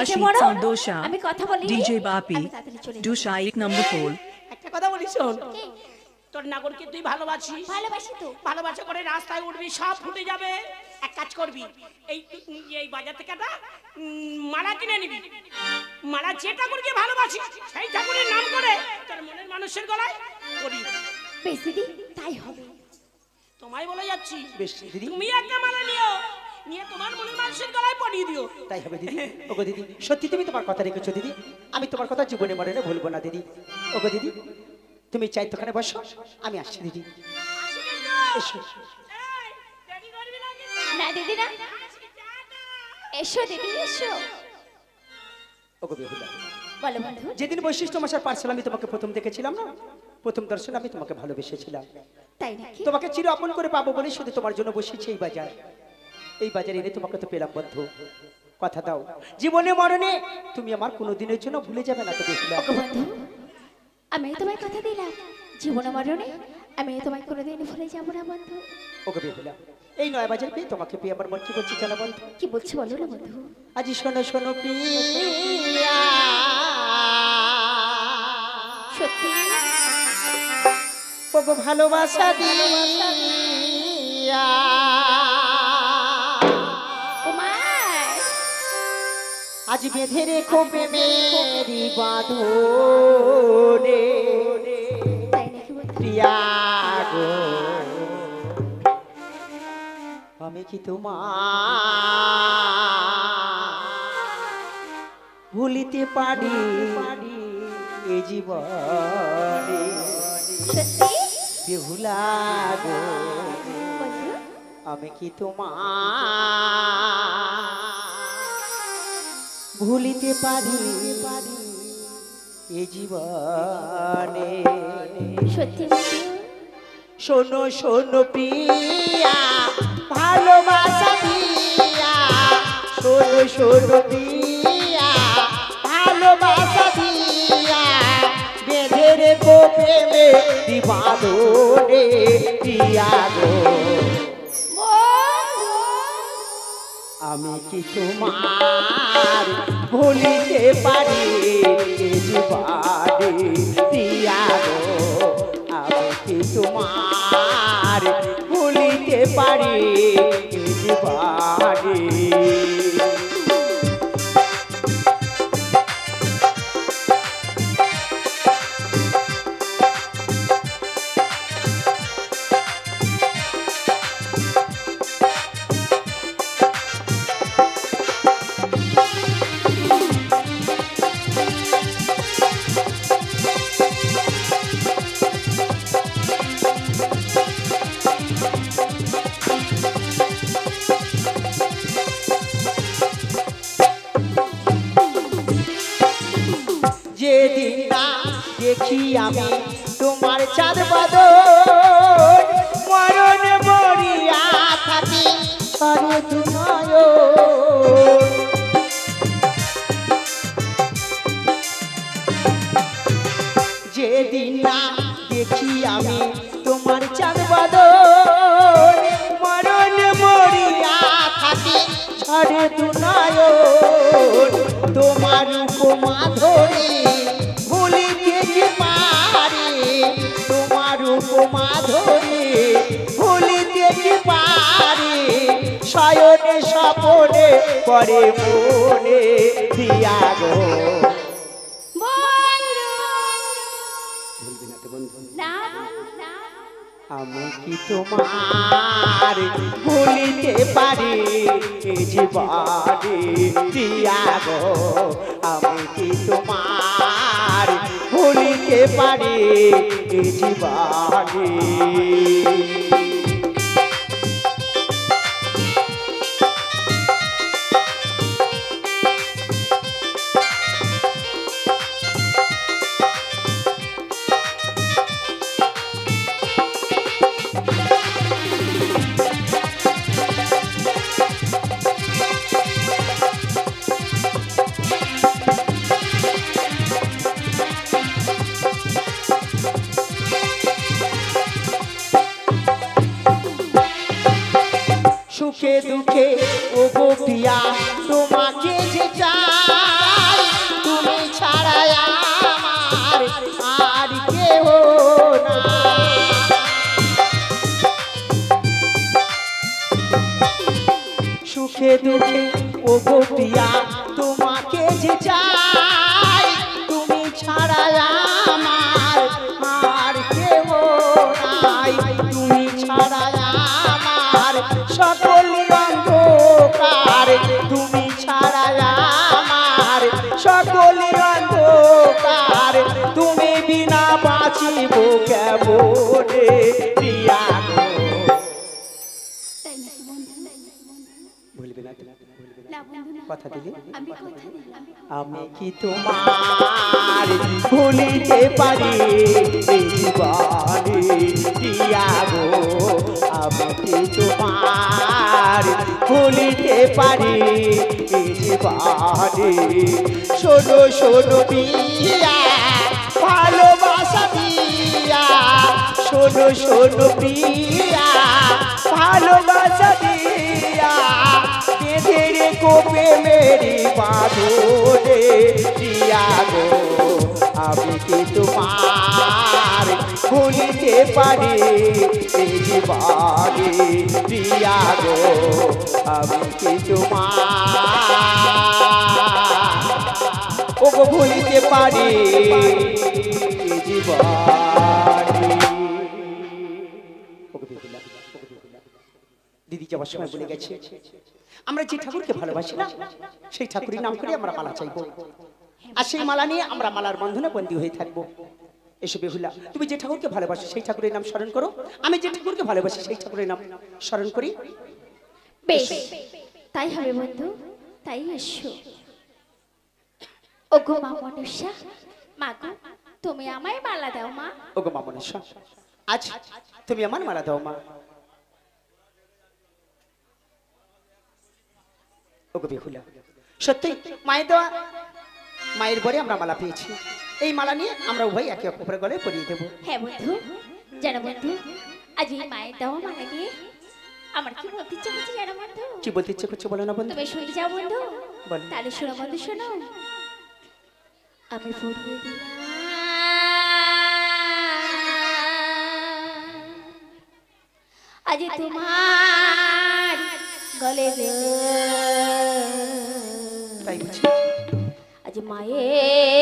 Rashid Sandosha, DJ Bapi, Dusha 8 number 4. একটা কথা বলি শোন, তোর নাগরকে তুই ভালোবাসিস, ভালোবাসি তো। ভালোবাসা করে রাস্তায় উঠবি, সব ফুটে যাবে। এক কাজ করবি, এই এই বাজার থেকে একটা মালা কিনে নিবি। মালা যে ঠাকুরকে ভালোবাসিস সেই ঠাকুরের নাম করে তোর মনের মানুষের গলায় পরিয়ে দিবি। বেশ দিদি, তাই হবে। তোমায় বলে যাচ্ছি, বেশ দিদি, তুমি একটা মালা নিও, নিয়ে তোমার মনের মানুষের গলায় পরিয়ে দিও। তাই হবে দিদি। ওগো দিদি, সত্যি তুমি তোমার কথা রেখেছো দিদি, আমি তোমার কথা জীবনে মরণে ভুলবো না দিদি। ওগো দিদি, তুমি চাই তোখানে বসো, আমি আসছি দিদি। এসো। এই, দেরি করবি না কিন্তু। না দিদি না, এসো দিদি এসো। ওগো বেহুলা, বলো বন্ধু। যেদিন বৈশিষ্ট্য মশার পার্সেল আমি তোমাকে প্রথম দেখেছিলাম না, প্রথম দর্শনে আমি তোমাকে ভালোবেসেছিলাম। তাই নাকি? তোমাকে চির আপন করে পাবো বলে শুধু তোমার জন্য বসেছি এই বাজার। এই বাজারে এনে তোমাকে তো পেলাম বন্ধু, কথা দাও জীবনে মরণে তুমি আমার কোনোদিনের জন্য ভুলে যাবে না তো বেহুলা। ওগো বন্ধু, আমি তোমায় কথা দিলাম, জীবন মরণে আমি তোমায় কোনোদিন ভুলে যাবো না বন্ধু। ওগো বেহুলা, এই নয় বাজার পেয়ে তোমাকে পেয়ে আমার মন কি বলছি জানা বন্ধু? কি বলছি বলো না বন্ধু। আজি শোনো শোনো প্রিয়া, সত্যি ওগো ভালোবাসা দিয়া কুমার, আজ বেঁধে রেখো প্রেমেরি বাঁধনে তাই নাকি বন্ধু? প্রিয়া গো, আমি কি তোমার ভুলিতে পারি এ জীবনে? সত্যি বেহুলা গো, বন্ধু, আমি কি তোমার ভুলিতে পারি এ জীবনে? সত্যি বন্ধু। শোনো শোনো প্রিয়া, ভালোবাসা দিয়া, শোনো শোনো প্রিয়া, ভালোবাসা দিয়া, বেঁধে রেখো প্রেমে দিবাদনে প্রিয়া গো, আমি কি তোমার ভুলিতে পারি এ জীবনে প্রিয়া গো, আমি কি তোমার ভুলিতে পারি এ জীবনে? যেদিন না দেখি আমি তোমার চাঁদ বাদর, মরণে মরিয়া থাকি সরে দুনয়ন। যেদিন না দেখি আমি তোমার চাঁদ বাদর, মরণে মরিয়া থাকি সরে দুনয়ন। তোমার উপমা ধরে ভুলিতে যে পারি, তোমার উপমা ধরে ভুলিতে যে পারি, শয়নে স্বপনে পরে মনে দিয়া গো। ভুলবি না তো বন্ধু? না না, আমি কি তোমার ভুলিতে পারি এ জীবনে প্রিয়া গো, আমি কি তোমার ভুলিতে পারি এ জীবনে? দুঃখে ও গো প্রিয়া তোমাকে যে চাই, তুমি ছাড়া আমার আর কেউ নাই, তুমি ছাড়া আমার সকল অন্ধকার, তুমি ছাড়া আমার সকল অন্ধকার, তুমি বিনা বাঁচিব কেমনে প্রিয়া গো। ভুলবে না, কথা দিলে আমি কি তোমার ভুলিতে পারি জীবনে প্রিয়া গো, আমি কি তোমার ভুলিতে পারি জীবনে। শোনো শোনো প্রিয়া ভালোবাসা দিয়া, শোনো শোনো প্রিয়া ভালোবাসা দিয়া, বেঁধে রেখো প্রেমেরি বাঁধনে প্রিয়া গো, আমি কি তোমার ভুলিতে পারি জীবনে প্রিয়া গো, আমি কি তোমার ও গো ভুলিতে পারি জীবনে। দিদি যাওয়ার সময় বলে গেছে আমরা যে ঠাকুরকে ভালোবাসি না সেই ঠাকুরের নাম করে আমরা মালা চাইবো, আর সেই মালা নিয়ে আমরা মালার বন্ধনে বন্দী হয়ে থাকবো। এসো বেহুলা, তুমি যে ঠাকুরকে ভালোবাসো সেই ঠাকুরের নাম স্মরণ করো, আমি যে ঠাকুরকে ভালোবাসি সেই ঠাকুরের নাম স্মরণ করি। বেশ, তাই হবে বন্ধু, তাই এসো। ও গো মা মনসা, মা গো তুমি আমায় মালা দাও মা। ও গো মা মনসা, আজ তুমি আমার মালা দাও মা। ও গো বেহুলা, সত্যি মায়ের দেওয়া মায়ের পরে আমরা মালা পেয়েছি, এই মালা নিয়ে আমরা উভয় একে অপরের গলায় পরিয়ে দেবো। হ্যাঁ বন্ধু, জানো বন্ধু আজ এই মায়ের দেওয়া মালা নিয়ে আমার কি বলতে ইচ্ছে করছে জানো বন্ধু? কি বলতে ইচ্ছে করছে বলো না বন্ধু? তুমি শুনে যাও বন্ধু। বলো। তাহলে শোনো বন্ধু, শোনো। আমি পড়িয়ে দিলাম আজ তোমার গলে তাই বুঝি? আজ মায়ের